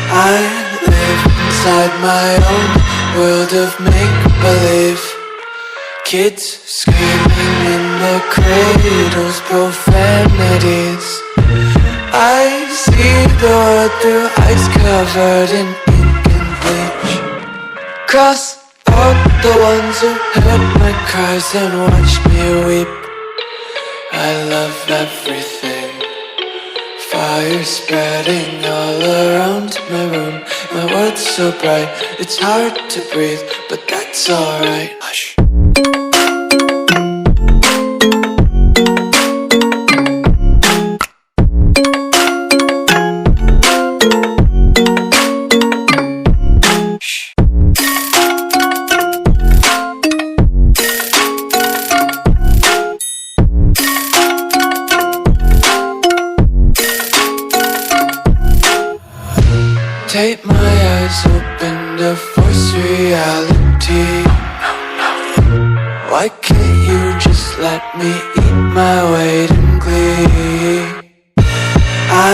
I live inside my own world of make-believe. Kids screaming in their cradles, profanities. I see the world through eyes covered in ink and bleach. Cross out the ones who heard my cries and watched me weep. I love everything. Fire spreading all around my room. My world's so bright, it's hard to breathe, but that's alright. Hush. Tape my eyes open to force reality. Why can't you just let me eat my weight in glee? I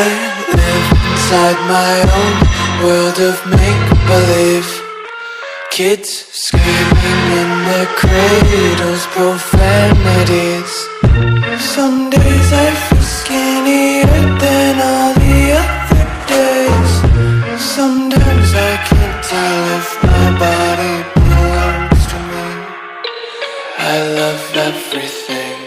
live inside my own world of make-believe. Kids screaming in their cradles, profanities. Some days I feel skinnier than all the other days. Sometimes I can't tell if my body belongs to me. I love everything.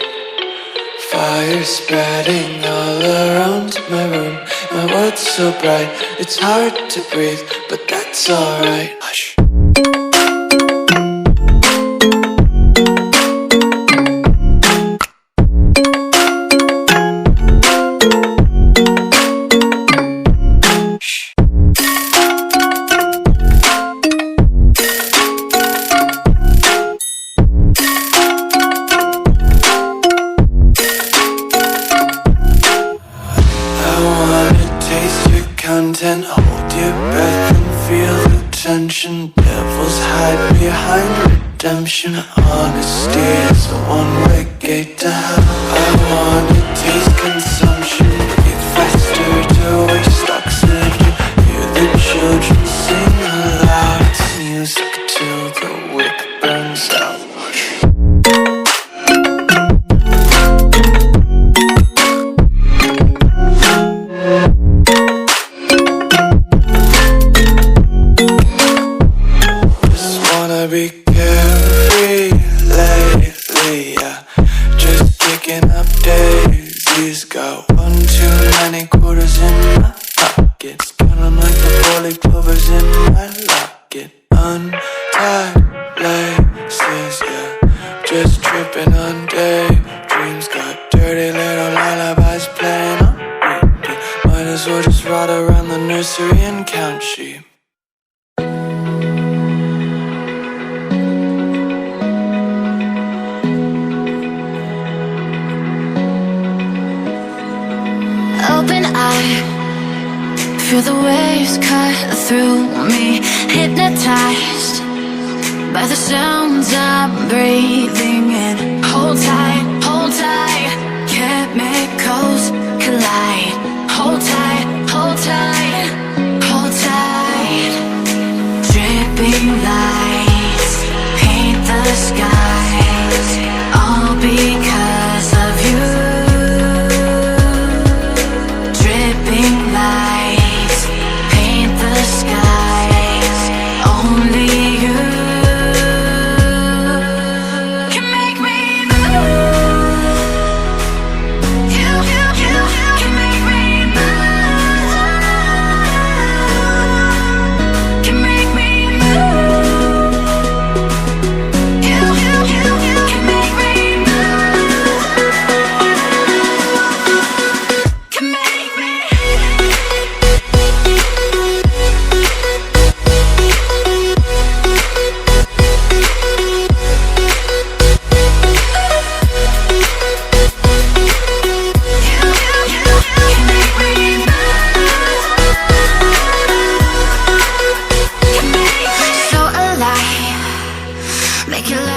Fire spreading all around my room. My world's so bright, it's hard to breathe, but that's alright. Hush. Content, hold your breath and feel the tension. Devils hide behind redemption. Honesty is a one-way gate to hell. I wanna taste consumption. Breathe faster to waste oxygen. Hear the children sing aloud. It's music till the wick burns out. Be carefree lately, yeah. Just picking up daisies. Got one too many quarters in my pockets. Count 'em like the 4-leaf clovers in my locket. Untied laces, yeah. Just tripping on daydreams. Got dirty little lullabies playing on repeat. Might as well just ride around the nursery and count sheep. Open eye, feel the waves cut through me. Hypnotized by the sounds I'm breathing in. Hold tight, chemicals collide. Hold tight, hold tight, hold tight. Dripping lights paint the skies, all because of you. Lights paint the skies, only you can make me move. Make it